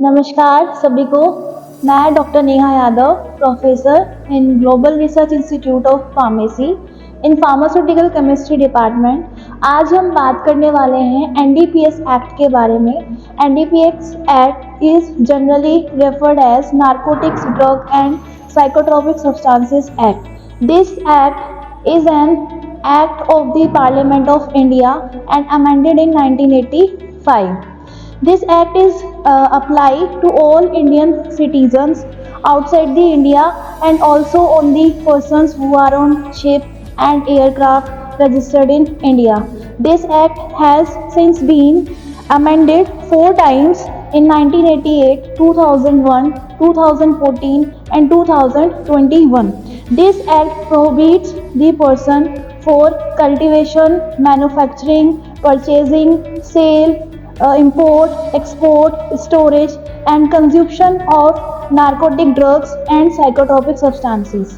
नमस्कार सभी को। मैं doctor Neha Yadav, professor in global research institute of pharmacy in pharmaceutical chemistry department. आज हम बात करने वाले हैं एनडीपीएस एक्ट के बारे में। NDPS act is generally referred as narcotics drug and psychotropic substances act. This act is an act of the parliament of India and amended in 1985. This act is applied to all Indian citizens outside the India and also on the persons who are on ship and aircraft registered in India. This act has since been amended 4 times in 1988, 2001, 2014 and 2021. This act prohibits the person for cultivation, manufacturing, purchasing, sale, import, export, storage and consumption of narcotic drugs and psychotropic substances.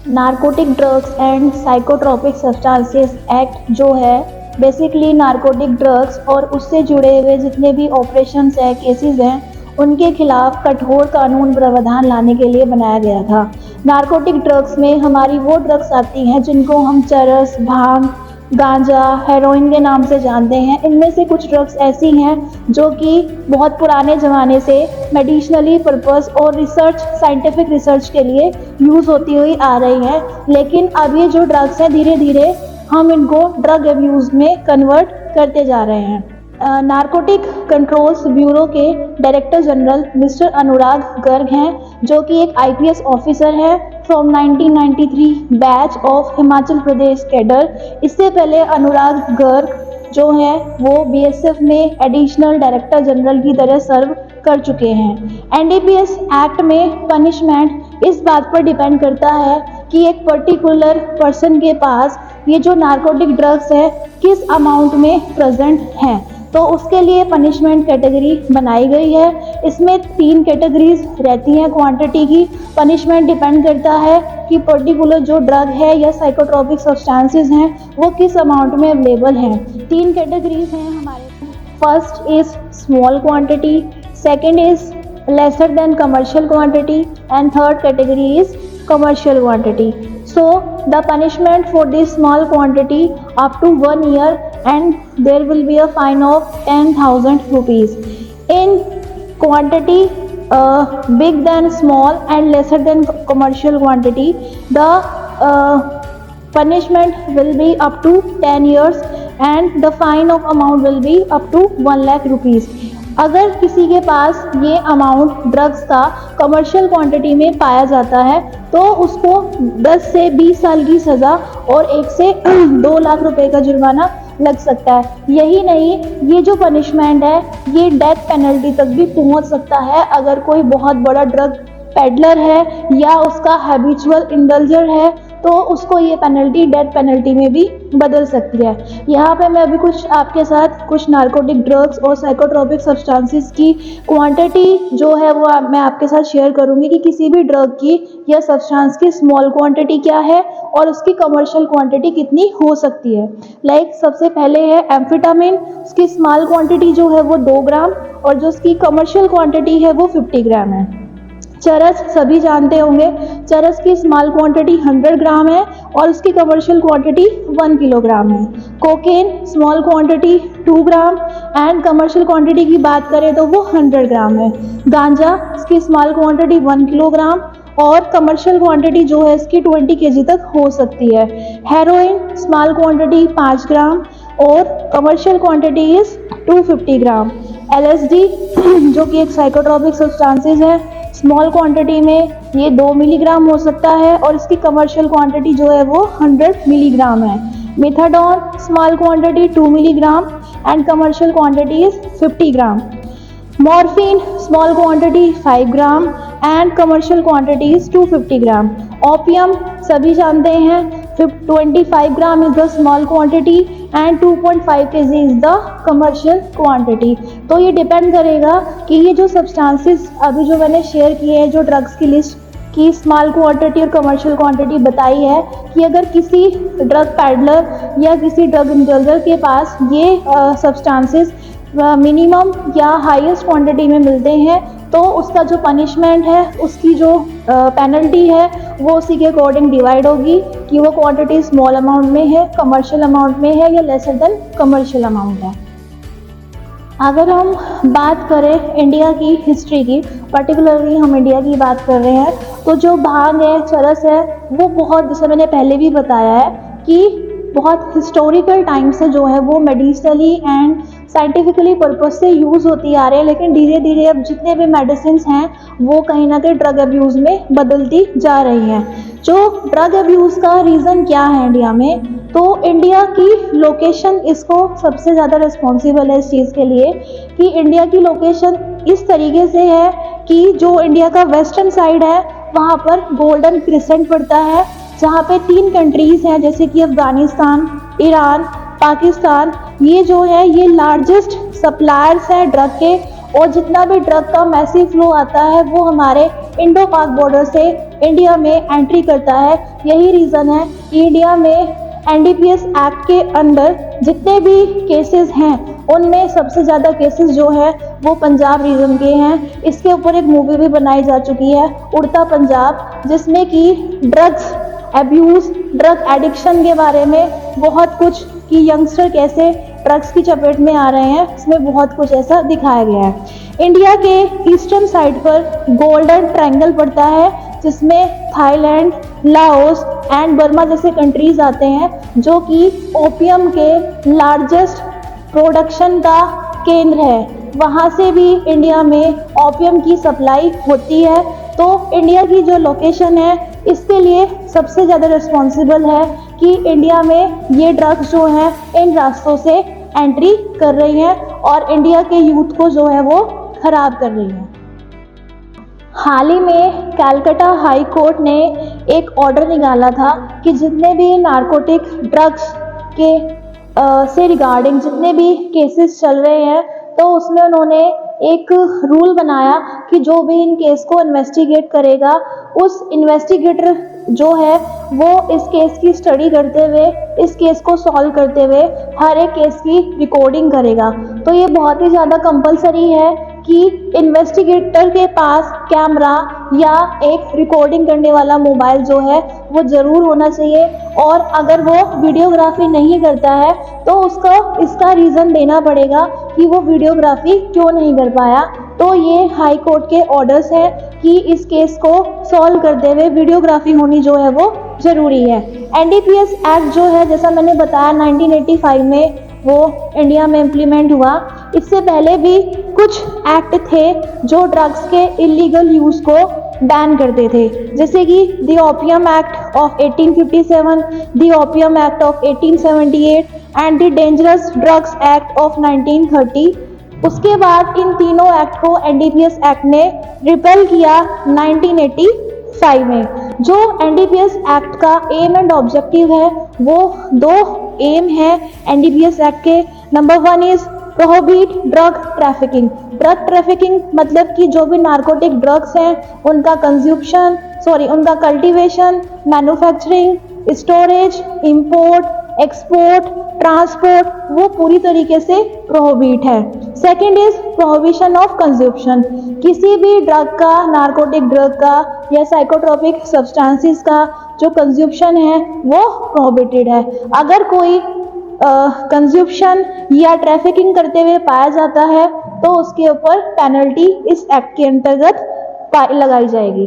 Narcotic drugs and psychotropic substances act जो है basically narcotic drugs और उससे जुड़े हुए जितने भी operations हैं, cases हैं, उनके खिलाफ कठोर कानून प्रावधान लाने के लिए बनाया गया था। नारकोटिक ड्रग्स में हमारी वो ड्रग्स आती हैं जिनको हम चरस, भांग, गांजा, हेरोइन के नाम से जानते हैं। इनमें से कुछ ड्रग्स ऐसी हैं जो कि बहुत पुराने ज़माने से मेडिसिनली पर्पस और रिसर्च, साइंटिफिक रिसर्च के लिए यूज़ होती हुई आ रही हैं, लेकिन अब ये जो ड्रग्स हैं धीरे धीरे हम इनको ड्रग अब्यूज़ में कन्वर्ट करते जा रहे हैं। नारकोटिक कंट्रोल्स ब्यूरो के डायरेक्टर जनरल मिस्टर अनुराग गर्ग हैं, जो कि एक आईपीएस ऑफिसर है from 1993 batch of Himachal Pradesh cadre. इससे पहले अनुराग गर्ग जो हैं वो बीएसएफ में एडिशनल डायरेक्टर जनरल की तरह सर्व कर चुके हैं। एनडीपीएस एक्ट में पनिशमेंट इस बात पर डिपेंड करता है कि एक पर्टिकुलर पर्सन के पास ये जो नारकोटिक ड्रग्स है किस अमाउंट में प्रेजेंट हैं, तो उसके लिए पनिशमेंट कैटेगरी बनाई गई है। इसमें 3 कैटेगरीज रहती हैं क्वांटिटी की। पनिशमेंट डिपेंड करता है कि पर्टिकुलर जो ड्रग है या साइकोट्रोपिक सब्सटेंसेस हैं वो किस अमाउंट में अवेलेबल हैं। 3 कैटेगरीज हैं हमारे। First is small quantity, second is lesser than commercial quantity and third category is commercial quantity. So the punishment for this small quantity up to 1 year and there will be a fine of 10,000 rupees. In quantity big than small and lesser than commercial quantity, the punishment will be up to 10 years and the fine of amount will be up to 1 lakh rupees. अगर किसी के पास ये amount drugs का commercial quantity में पाया जाता है तो उसको 10 से 20 साल की सज़ा और 1 से 2 लाख रुपए का जुर्माना लग सकता है। यही नहीं, ये जो पनिशमेंट है ये डेथ पेनल्टी तक भी पहुंच सकता है। अगर कोई बहुत बड़ा ड्रग पेडलर है या उसका हैबिचुअल इंडल्जर है तो उसको ये पेनल्टी डेथ पेनल्टी में भी बदल सकती है। यहाँ पे मैं अभी कुछ आपके साथ कुछ नारकोटिक ड्रग्स और साइकोट्रोपिक सब्सटेंसेस की क्वांटिटी जो है वो मैं आपके साथ शेयर करूँगी कि किसी भी ड्रग की या सब्सटेंस की स्मॉल क्वांटिटी क्या है और उसकी कमर्शियल क्वांटिटी कितनी हो सकती है। लाइक सबसे पहले है एम्फेटामिन, उसकी स्मॉल क्वांटिटी जो है वो 2 ग्राम और जो उसकी कमर्शियल क्वांटिटी है वो 50 ग्राम है। चरस सभी जानते होंगे, चरस की स्मॉल क्वांटिटी 100 ग्राम है और उसकी कमर्शियल क्वांटिटी 1 किलोग्राम है। Cocaine small quantity 2 gram and commercial quantity की बात करें तो वो 100 ग्राम है। गांजा इसकी स्मॉल क्वांटिटी 1 किलोग्राम और कमर्शियल क्वांटिटी जो है इसकी 20 केजी तक हो सकती है। हेरोइन स्मॉल क्वांटिटी 5 ग्राम और commercial quantity is 250 gram. LSD जो कि एक साइकोट्रोपिक सब्सटेंसेस है, स्मॉल क्वांटिटी में ये 2 मिलीग्राम हो सकता है और इसकी कमर्शियल क्वांटिटी जो है वो 100 मिलीग्राम है। Methadone small quantity 2 milligram and commercial quantity is 50 gram. Morphine small quantity 5 gram and commercial quantity is 250 gram. Opium सभी जानते हैं 25 gram is the small quantity and 2.5 kg is the commercial quantity. तो ये depend करेगा कि ये जो substances अभी जो मैंने शेयर किए हैं, जो ड्रग्स की लिस्ट की स्मॉल क्वांटिटी और कमर्शियल क्वांटिटी बताई है, कि अगर किसी ड्रग पैडलर या किसी ड्रग इंडल्जर के पास ये सब्सटेंसेस मिनिमम या हाईएस्ट क्वांटिटी में मिलते हैं तो उसका जो पनिशमेंट है, उसकी जो पेनल्टी है, वो उसी के अकॉर्डिंग डिवाइड होगी कि वो क्वांटिटी स्मॉल अमाउंट में है, कमर्शियल अमाउंट में है या लेसर देन कमर्शियल अमाउंट है। अगर हम बात करें इंडिया की हिस्ट्री की, पर्टिकुलरली हम इंडिया की बात कर रहे हैं, तो जो भांग है, चरस है, वो बहुत, जैसे मैंने पहले भी बताया है कि बहुत हिस्टोरिकल टाइम से जो है वो मेडिसिनली एंड साइंटिफिकली पर्पज से यूज़ होती आ रही है, लेकिन धीरे धीरे अब जितने भी मेडिसिन हैं वो कहीं ना कहीं ड्रग अब्यूज़ में बदलती जा रही हैं। जो ड्रग अब्यूज़ का रीज़न क्या है इंडिया में, तो इंडिया की लोकेशन इसको सबसे ज़्यादा रिस्पॉन्सिबल है इस चीज़ के लिए कि इंडिया की लोकेशन इस तरीके से है कि जो इंडिया का वेस्टर्न साइड है वहाँ पर गोल्डन क्रिसेंट पड़ता है, जहाँ पे 3 कंट्रीज़ हैं जैसे कि अफ़गानिस्तान, ईरान, पाकिस्तान। ये जो है ये लार्जेस्ट सप्लायर्स हैं ड्रग के, और जितना भी ड्रग का मैसिव फ्लो आता है वो हमारे इंडो पाक बॉर्डर से इंडिया में एंट्री करता है। यही रीज़न है कि इंडिया में एनडीपीएस एक्ट के अंडर जितने भी केसेस हैं उनमें सबसे ज़्यादा केसेस जो है वो पंजाब रीजन के हैं। इसके ऊपर एक मूवी भी बनाई जा चुकी है, उड़ता पंजाब, जिसमें कि ड्रग्स अब्यूज़, ड्रग एडिक्शन के बारे में बहुत कुछ कि यंगस्टर कैसे ड्रग्स की चपेट में आ रहे हैं, इसमें बहुत कुछ ऐसा दिखाया गया है। इंडिया के ईस्टर्न साइड पर गोल्डन ट्रायंगल पड़ता है जिसमें थाईलैंड, लाओस एंड बर्मा जैसे कंट्रीज आते हैं, जो कि ओपियम के लार्जेस्ट प्रोडक्शन का केंद्र है। वहाँ से भी इंडिया में ओपियम की सप्लाई होती है। तो इंडिया की जो लोकेशन है इसके लिए सबसे ज़्यादा रिस्पॉन्सिबल है कि इंडिया में ये ड्रग्स जो हैं इन रास्तों से एंट्री कर रही हैं और इंडिया के यूथ को जो है वो ख़राब कर रही हैं। हाल ही में कलकत्ता हाई कोर्ट ने एक ऑर्डर निकाला था कि जितने भी नारकोटिक ड्रग्स के से रिगार्डिंग जितने भी केसेस चल रहे हैं, तो उसमें उन्होंने एक रूल बनाया कि जो भी इन केस को इन्वेस्टिगेट करेगा, उस इन्वेस्टिगेटर जो है वो इस केस की स्टडी करते हुए, इस केस को सॉल्व करते हुए हर एक केस की रिकॉर्डिंग करेगा। तो ये बहुत ही ज़्यादा कंपलसरी है कि इन्वेस्टिगेटर के पास कैमरा या एक रिकॉर्डिंग करने वाला मोबाइल जो है वो ज़रूर होना चाहिए, और अगर वो वीडियोग्राफी नहीं करता है तो उसको इसका रीज़न देना पड़ेगा कि वो वीडियोग्राफी क्यों नहीं कर पाया। तो ये हाई कोर्ट के ऑर्डर्स हैं कि इस केस को सॉल्व करते हुए वीडियोग्राफी होनी जो है वो ज़रूरी है। एनडीपीएस एक्ट जो है, जैसा मैंने बताया, 1985 में वो इंडिया में इम्प्लीमेंट हुआ। इससे पहले भी कुछ एक्ट थे जो ड्रग्स के इलीगल यूज़ को बैन करते थे, जैसे कि the opium act of 1857, the opium act of 1878 and the dangerous drugs act of 1930। उसके बाद इन तीनों एक्ट को एनडीपीएस एक्ट ने रिपेल किया 1985 में। जो एनडीपीएस एक्ट का एम एंड ऑब्जेक्टिव है वो 2 एम है एनडीपीएस एक्ट के। Number 1 is prohibit drug trafficking. Drug trafficking मतलब कि जो भी नारकोटिक ड्रग्स हैं उनका उनका cultivation, manufacturing, storage, import, export, transport वो पूरी तरीके से प्रोहिबिट है। Second is prohibition of consumption. किसी भी ड्रग का, नारकोटिक ड्रग का या साइकोट्रोपिक सब्सटेंसेस का जो कंज्यूप्शन है वो प्रोहिबिटेड है। अगर कोई कंज्यूप्शन या ट्रैफिकिंग करते हुए पाया जाता है तो उसके ऊपर पेनल्टी इस एक्ट के अंतर्गत लगाई जाएगी।